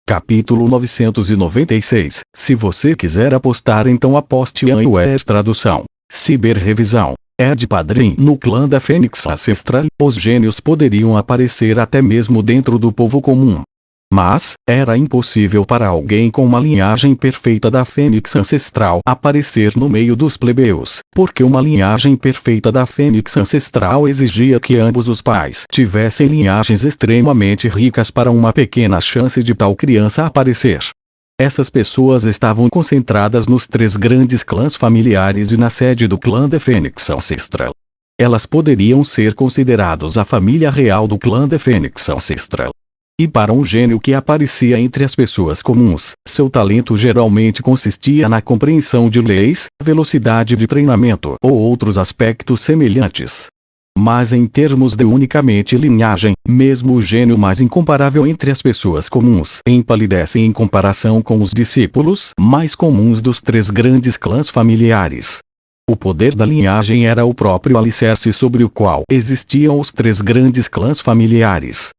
Capítulo 996. Se você quiser apostar, então aposte em Anywhere. Tradução. Ciberrevisão. Ed Padrim. No clã da Fênix Ancestral, os gênios poderiam aparecer até mesmo dentro do povo comum. Mas, era impossível para alguém com uma linhagem perfeita da Fênix Ancestral aparecer no meio dos plebeus, porque uma linhagem perfeita da Fênix Ancestral exigia que ambos os pais tivessem linhagens extremamente ricas para uma pequena chance de tal criança aparecer. Essas pessoas estavam concentradas nos 3 grandes clãs familiares e na sede do clã da Fênix Ancestral. Elas poderiam ser considerados a família real do clã da Fênix Ancestral. E para um gênio que aparecia entre as pessoas comuns, seu talento geralmente consistia na compreensão de leis, velocidade de treinamento ou outros aspectos semelhantes. Mas em termos de unicamente linhagem, mesmo o gênio mais incomparável entre as pessoas comuns empalidece em comparação com os discípulos mais comuns dos 3 grandes clãs familiares. O poder da linhagem era o próprio alicerce sobre o qual existiam os 3 grandes clãs familiares.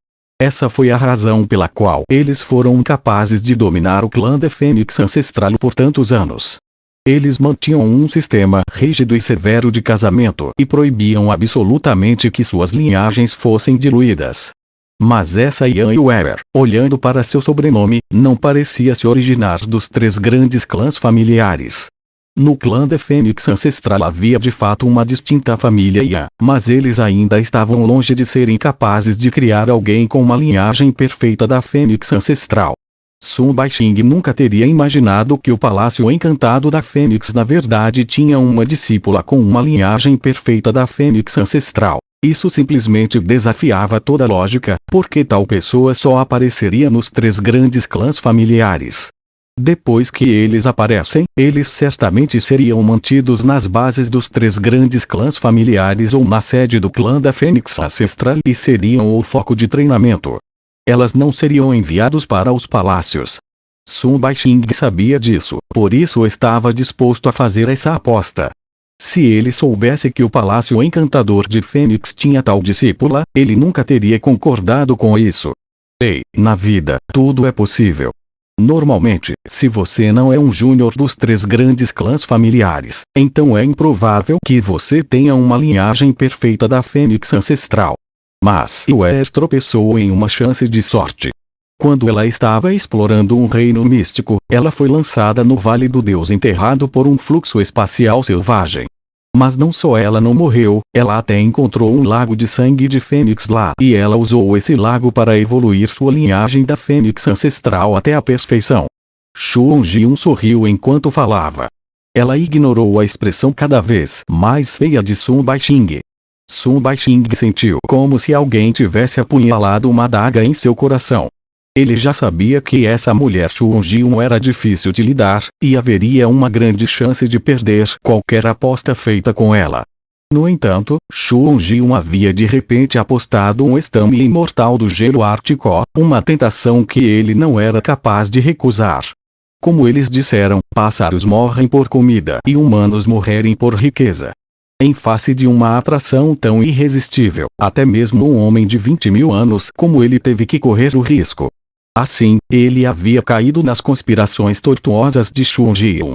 Essa foi a razão pela qual eles foram capazes de dominar o clã da Fênix Ancestral por tantos anos. Eles mantinham um sistema rígido e severo de casamento e proibiam absolutamente que suas linhagens fossem diluídas. Mas essa Anywhere, olhando para seu sobrenome, não parecia se originar dos 3 grandes clãs familiares. No clã da Fênix Ancestral havia de fato uma distinta família Yan, mas eles ainda estavam longe de serem capazes de criar alguém com uma linhagem perfeita da Fênix Ancestral. Sun Baixing nunca teria imaginado que o Palácio Encantado da Fênix na verdade tinha uma discípula com uma linhagem perfeita da Fênix Ancestral. Isso simplesmente desafiava toda lógica, porque tal pessoa só apareceria nos 3 grandes clãs familiares. Depois que eles aparecem, eles certamente seriam mantidos nas bases dos 3 grandes clãs familiares ou na sede do clã da Fênix Ancestral e seriam o foco de treinamento. Elas não seriam enviados para os palácios. Sun Baixing sabia disso, por isso estava disposto a fazer essa aposta. Se ele soubesse que o Palácio Encantador de Fênix tinha tal discípula, ele nunca teria concordado com isso. Ei, na vida, tudo é possível. Normalmente, se você não é um júnior dos 3 grandes clãs familiares, então é improvável que você tenha uma linhagem perfeita da Fênix Ancestral. Mas Anywhere tropeçou em uma chance de sorte. Quando ela estava explorando um reino místico, ela foi lançada no Vale do Deus Enterrado por um fluxo espacial selvagem. Mas não só ela não morreu, ela até encontrou um lago de sangue de Fênix lá e ela usou esse lago para evoluir sua linhagem da Fênix Ancestral até a perfeição. Shu Jiun sorriu enquanto falava. Ela ignorou a expressão cada vez mais feia de Sun Baixing. Sun Baixing sentiu como se alguém tivesse apunhalado uma adaga em seu coração. Ele já sabia que essa mulher Shu Jiun era difícil de lidar, e haveria uma grande chance de perder qualquer aposta feita com ela. No entanto, Shu Jiun havia de repente apostado um estame imortal do gelo ártico, uma tentação que ele não era capaz de recusar. Como eles disseram, pássaros morrem por comida e humanos morrerem por riqueza. Em face de uma atração tão irresistível, até mesmo um homem de 20.000 anos como ele teve que correr o risco. Assim, ele havia caído nas conspirações tortuosas de Shu Jiun.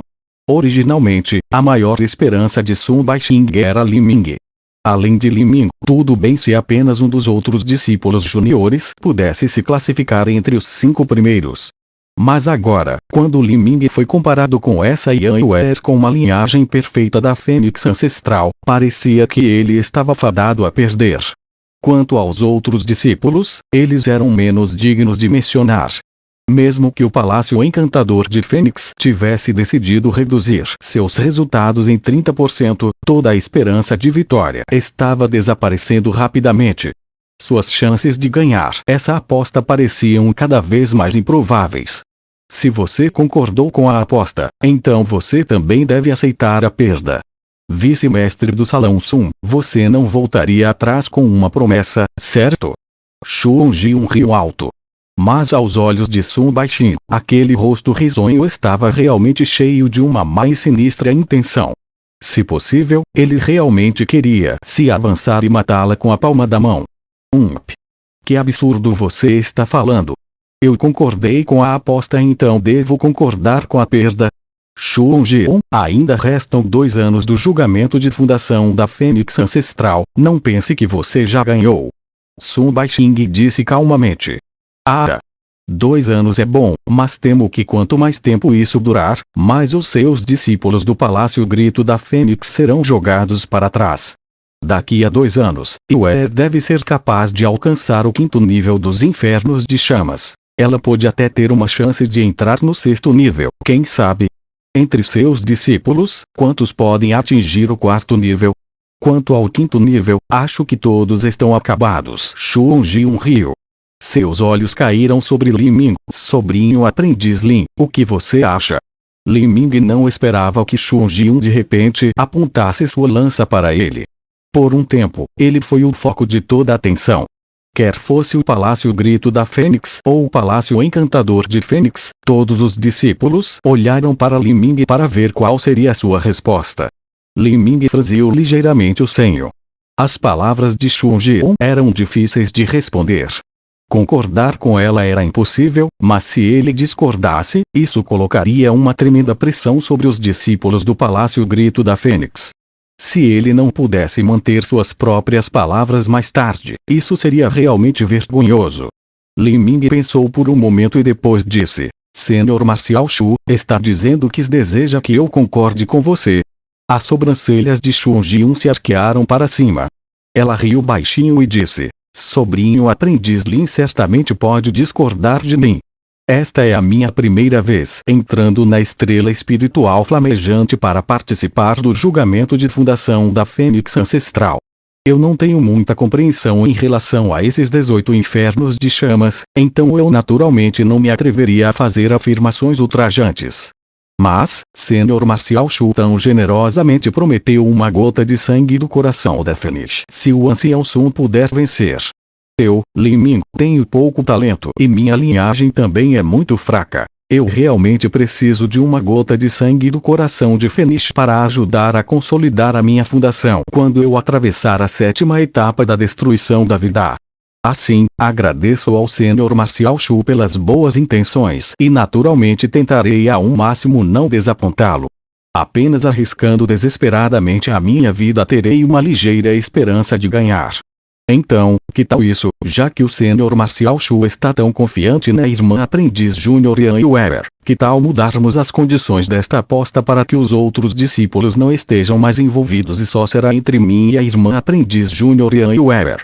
Originalmente, a maior esperança de Sun Baixing era Li Ming. Além de Li Ming, tudo bem se apenas um dos outros discípulos juniores pudesse se classificar entre os 5 primeiros. Mas agora, quando Li Ming foi comparado com essa Anywhere com uma linhagem perfeita da Fênix Ancestral, parecia que ele estava fadado a perder. Quanto aos outros discípulos, eles eram menos dignos de mencionar. Mesmo que o Palácio Encantador de Fênix tivesse decidido reduzir seus resultados em 30%, toda a esperança de vitória estava desaparecendo rapidamente. Suas chances de ganhar essa aposta pareciam cada vez mais improváveis. Se você concordou com a aposta, então você também deve aceitar a perda. Vice-mestre do Salão Sun, você não voltaria atrás com uma promessa, certo? Shu Jiun riu alto. Mas aos olhos de Sun Baixing, aquele rosto risonho estava realmente cheio de uma má e sinistra intenção. Se possível, ele realmente queria se avançar e matá-la com a palma da mão. Que absurdo você está falando? Eu concordei com a aposta, então devo concordar com a perda. Chuon Ji-un, ainda restam 2 anos do julgamento de fundação da Fênix Ancestral, não pense que você já ganhou. Sun Baixing disse calmamente. 2 anos é bom, mas temo que quanto mais tempo isso durar, mais os seus discípulos do Palácio Grito da Fênix serão jogados para trás. Daqui a 2 anos, Yue deve ser capaz de alcançar o 5º nível dos Infernos de Chamas. Ela pode até ter uma chance de entrar no 6º nível, quem sabe? Entre seus discípulos, quantos podem atingir o 4º nível? Quanto ao 5º nível, acho que todos estão acabados. Chuon Ji-un riu. Seus olhos caíram sobre Li Ming. Sobrinho aprendiz Lin, o que você acha? Li Ming não esperava que Chuon Ji-un de repente apontasse sua lança para ele. Por um tempo, ele foi o foco de toda a atenção. Quer fosse o Palácio Grito da Fênix ou o Palácio Encantador de Fênix, todos os discípulos olharam para Li Ming para ver qual seria a sua resposta. Li Ming franziu ligeiramente o senho. As palavras de Chuon Ji-un eram difíceis de responder. Concordar com ela era impossível, mas se ele discordasse, isso colocaria uma tremenda pressão sobre os discípulos do Palácio Grito da Fênix. Se ele não pudesse manter suas próprias palavras mais tarde, isso seria realmente vergonhoso. Li Ming pensou por um momento e depois disse: Senhor Marcial Shu, está dizendo que deseja que eu concorde com você. As sobrancelhas de Chuon Ji-un se arquearam para cima. Ela riu baixinho e disse: Sobrinho aprendiz Lin certamente pode discordar de mim. Esta é a minha primeira vez entrando na estrela espiritual flamejante para participar do julgamento de fundação da Fênix Ancestral. Eu não tenho muita compreensão em relação a esses 18 infernos de chamas, então eu naturalmente não me atreveria a fazer afirmações ultrajantes. Mas, Senhor Marcial Shu tão generosamente prometeu uma gota de sangue do coração da Fênix se o ancião Sun puder vencer. Eu, Li Ming, tenho pouco talento e minha linhagem também é muito fraca. Eu realmente preciso de uma gota de sangue do coração de Fênix para ajudar a consolidar a minha fundação quando eu atravessar a 7ª etapa da destruição da vida. Assim, agradeço ao Senhor Marcial Shu pelas boas intenções e naturalmente tentarei ao máximo não desapontá-lo. Apenas arriscando desesperadamente a minha vida terei uma ligeira esperança de ganhar. Então, que tal isso, já que o Senhor Marcial Shu está tão confiante na irmã aprendiz Júnior Yan Yuer, que tal mudarmos as condições desta aposta para que os outros discípulos não estejam mais envolvidos e só será entre mim e a irmã aprendiz Júnior Yan Yuer?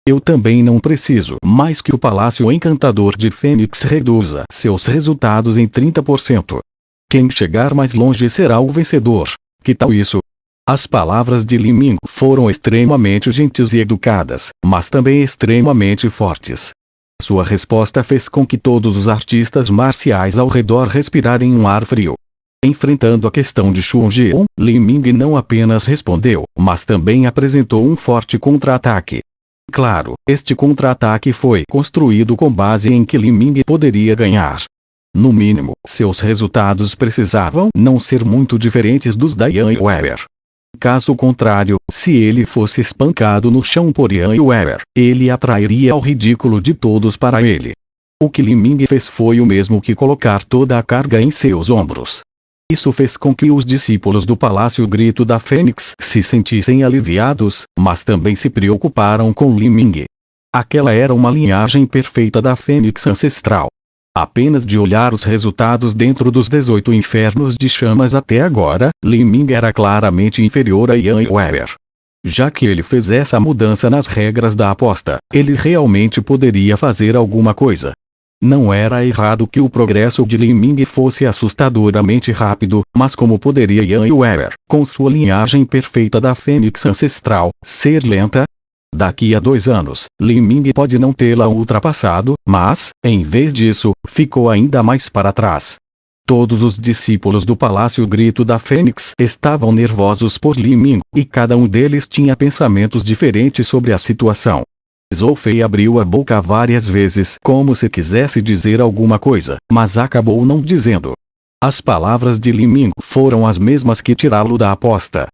Eu também não preciso mais que o Palácio Encantador de Fênix reduza seus resultados em 30%. Quem chegar mais longe será o vencedor. Que tal isso? As palavras de Li Ming foram extremamente gentis e educadas, mas também extremamente fortes. Sua resposta fez com que todos os artistas marciais ao redor respirarem um ar frio. Enfrentando a questão de Chuon Ji-un, Li Ming não apenas respondeu, mas também apresentou um forte contra-ataque. Claro, este contra-ataque foi construído com base em que Li Ming poderia ganhar. No mínimo, seus resultados precisavam não ser muito diferentes dos da Yan Yuer. Caso contrário, se ele fosse espancado no chão por Yan Yuer, ele atrairia ao ridículo de todos para ele. O que Li Ming fez foi o mesmo que colocar toda a carga em seus ombros. Isso fez com que os discípulos do Palácio Grito da Fênix se sentissem aliviados, mas também se preocuparam com Li Ming. Aquela era uma linhagem perfeita da Fênix Ancestral. Apenas de olhar os resultados dentro dos 18 infernos de chamas até agora, Li Ming era claramente inferior a Yan Yuer. Já que ele fez essa mudança nas regras da aposta, ele realmente poderia fazer alguma coisa. Não era errado que o progresso de Li Ming fosse assustadoramente rápido, mas como poderia Yan Yuer, com sua linhagem perfeita da Fênix Ancestral, ser lenta? Daqui a 2 anos, Li Ming pode não tê-la ultrapassado, mas, em vez disso, ficou ainda mais para trás. Todos os discípulos do Palácio Grito da Fênix estavam nervosos por Li Ming, e cada um deles tinha pensamentos diferentes sobre a situação. Zhou Fei abriu a boca várias vezes como se quisesse dizer alguma coisa, mas acabou não dizendo. As palavras de Li Ming foram as mesmas que tirá-lo da aposta.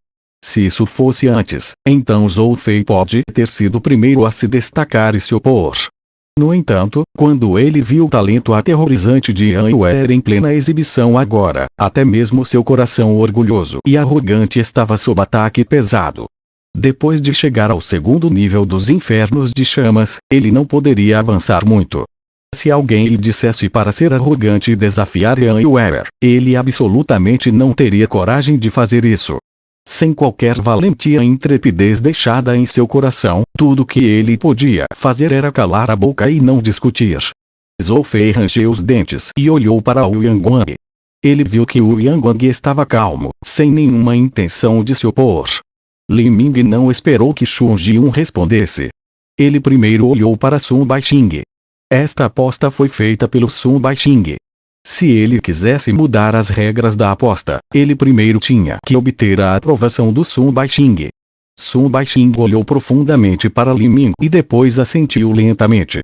Se isso fosse antes, então Zhou Fei pode ter sido o primeiro a se destacar e se opor. No entanto, quando ele viu o talento aterrorizante de Yan Yuer em plena exibição agora, até mesmo seu coração orgulhoso e arrogante estava sob ataque pesado. Depois de chegar ao segundo nível dos infernos de chamas, ele não poderia avançar muito. Se alguém lhe dissesse para ser arrogante e desafiar Yan Yuer, ele absolutamente não teria coragem de fazer isso. Sem qualquer valentia e intrepidez deixada em seu coração, tudo que ele podia fazer era calar a boca e não discutir. Zhou Fei rangeu os dentes e olhou para Wu Yangguang. Ele viu que Wu Yangguang estava calmo, sem nenhuma intenção de se opor. Li Ming não esperou que Xu Jiun respondesse. Ele primeiro olhou para Sun Baixing. Esta aposta foi feita pelo Sun Baixing. Se ele quisesse mudar as regras da aposta, ele primeiro tinha que obter a aprovação do Sun Baixing. Sun Baixing olhou profundamente para Li Ming e depois assentiu lentamente.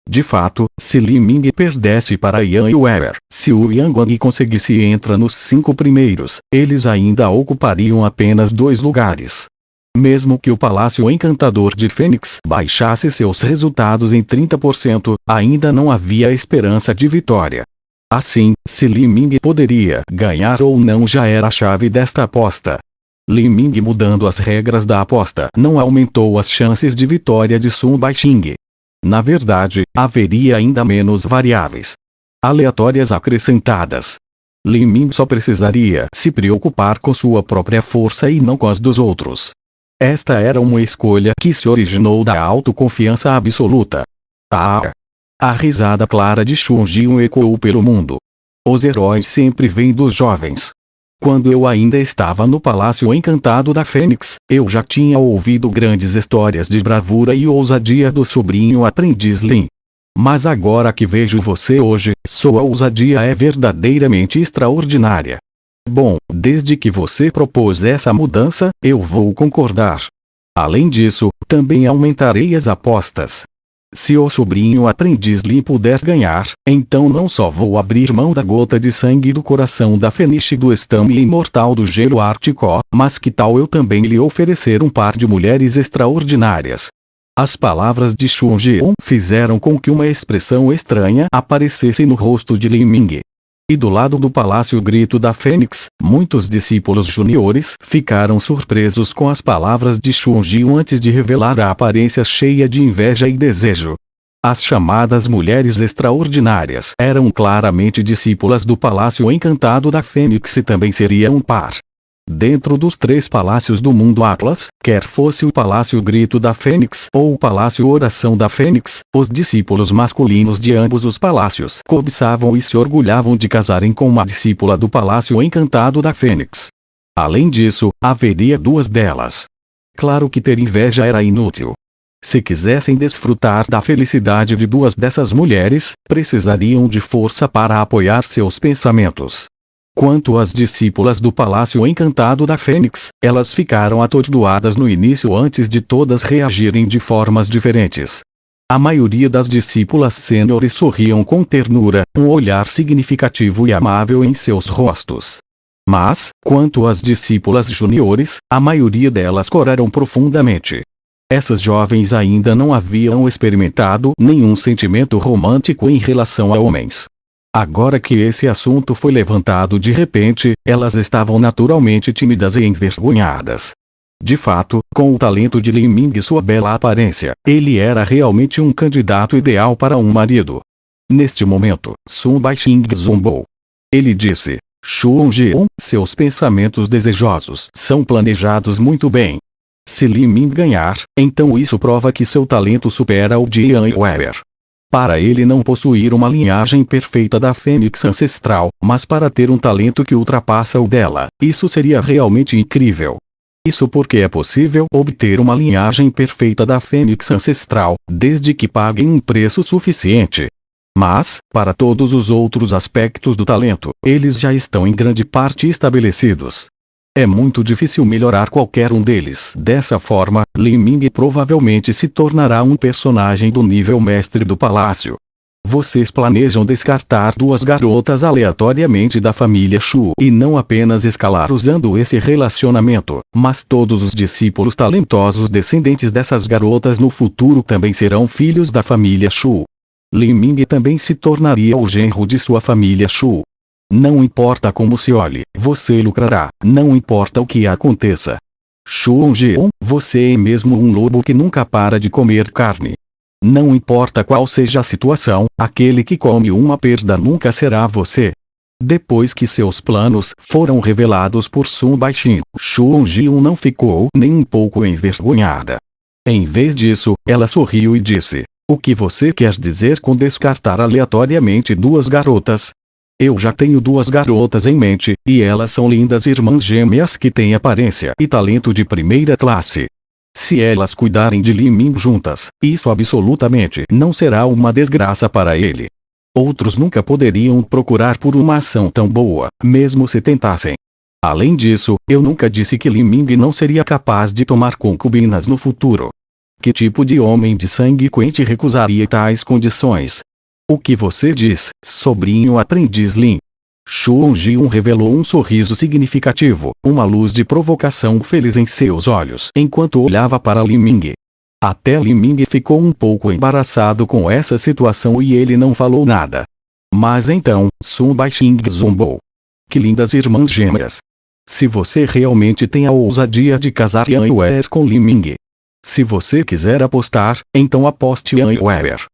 De fato, se Li Ming perdesse para Yan Yuer, se Wu Yangguang conseguisse entrar nos 5 primeiros, eles ainda ocupariam apenas 2 lugares. Mesmo que o Palácio Encantador de Fênix baixasse seus resultados em 30%, ainda não havia esperança de vitória. Assim, se Li Ming poderia ganhar ou não já era a chave desta aposta. Li Ming mudando as regras da aposta não aumentou as chances de vitória de Sun Baixing. Na verdade, haveria ainda menos variáveis aleatórias acrescentadas. Li Ming só precisaria se preocupar com sua própria força e não com as dos outros. Esta era uma escolha que se originou da autoconfiança absoluta. A risada clara de Xu Jiun ecoou pelo mundo. Os heróis sempre vêm dos jovens. Quando eu ainda estava no Palácio Encantado da Fênix, eu já tinha ouvido grandes histórias de bravura e ousadia do sobrinho aprendiz Lin. Mas agora que vejo você hoje, sua ousadia é verdadeiramente extraordinária. Bom, desde que você propôs essa mudança, eu vou concordar. Além disso, também aumentarei as apostas. Se o sobrinho aprendiz Lin puder ganhar, então não só vou abrir mão da gota de sangue do coração da Fênix e do estame imortal do gelo ártico, mas que tal eu também lhe oferecer um par de mulheres extraordinárias? As palavras de Xu Jiun fizeram com que uma expressão estranha aparecesse no rosto de Li Ming. E do lado do Palácio Grito da Fênix, muitos discípulos juniores ficaram surpresos com as palavras de Xu Jiun antes de revelar a aparência cheia de inveja e desejo. As chamadas mulheres extraordinárias eram claramente discípulas do Palácio Encantado da Fênix e também seria um par. Dentro dos 3 palácios do mundo Atlas, quer fosse o Palácio Grito da Fênix ou o Palácio Oração da Fênix, os discípulos masculinos de ambos os palácios cobiçavam e se orgulhavam de casarem com uma discípula do Palácio Encantado da Fênix. Além disso, haveria 2 delas. Claro que ter inveja era inútil. Se quisessem desfrutar da felicidade de 2 dessas mulheres, precisariam de força para apoiar seus pensamentos. Quanto às discípulas do Palácio Encantado da Fênix, elas ficaram atordoadas no início antes de todas reagirem de formas diferentes. A maioria das discípulas sêniores sorriam com ternura, um olhar significativo e amável em seus rostos. Mas, quanto às discípulas juniores, a maioria delas coraram profundamente. Essas jovens ainda não haviam experimentado nenhum sentimento romântico em relação a homens. Agora que esse assunto foi levantado de repente, elas estavam naturalmente tímidas e envergonhadas. De fato, com o talento de Li Ming e sua bela aparência, ele era realmente um candidato ideal para um marido. Neste momento, Sun Baixing zombou. Ele disse: Xu Jiun, seus pensamentos desejosos são planejados muito bem. Se Li Ming ganhar, então isso prova que seu talento supera o de Yan Yuer. Para ele não possuir uma linhagem perfeita da Fênix ancestral, mas para ter um talento que ultrapassa o dela, isso seria realmente incrível. Isso porque é possível obter uma linhagem perfeita da Fênix ancestral, desde que paguem um preço suficiente. Mas, para todos os outros aspectos do talento, eles já estão em grande parte estabelecidos. É muito difícil melhorar qualquer um deles. Dessa forma, Li Ming provavelmente se tornará um personagem do nível mestre do palácio. Vocês planejam descartar 2 garotas aleatoriamente da família Xu e não apenas escalar usando esse relacionamento, mas todos os discípulos talentosos descendentes dessas garotas no futuro também serão filhos da família Xu. Lin Ming também se tornaria o genro de sua família Shu. Não importa como se olhe, você lucrará, não importa o que aconteça. Shu Jeon, você é mesmo um lobo que nunca para de comer carne. Não importa qual seja a situação, aquele que come uma perda nunca será você. Depois que seus planos foram revelados por Sun Baixin, Shu Jeon não ficou nem um pouco envergonhada. Em vez disso, ela sorriu e disse: o que você quer dizer com descartar aleatoriamente duas garotas? Eu já tenho duas garotas em mente, e elas são lindas irmãs gêmeas que têm aparência e talento de primeira classe. Se elas cuidarem de Lin Ming juntas, isso absolutamente não será uma desgraça para ele. Outros nunca poderiam procurar por uma ação tão boa, mesmo se tentassem. Além disso, eu nunca disse que Lin Ming não seria capaz de tomar concubinas no futuro. Que tipo de homem de sangue quente recusaria tais condições? O que você diz, sobrinho aprendiz Lin? Shu Jeon revelou um sorriso significativo, uma luz de provocação feliz em seus olhos enquanto olhava para Lin Ming. Até Lin Ming ficou um pouco embaraçado com essa situação e ele não falou nada. Mas então, Sun Baixing zombou. Que lindas irmãs gêmeas! Se você realmente tem a ousadia de casar Yan Wer com Lin Ming. Se você quiser apostar, então aposte Yan Wer.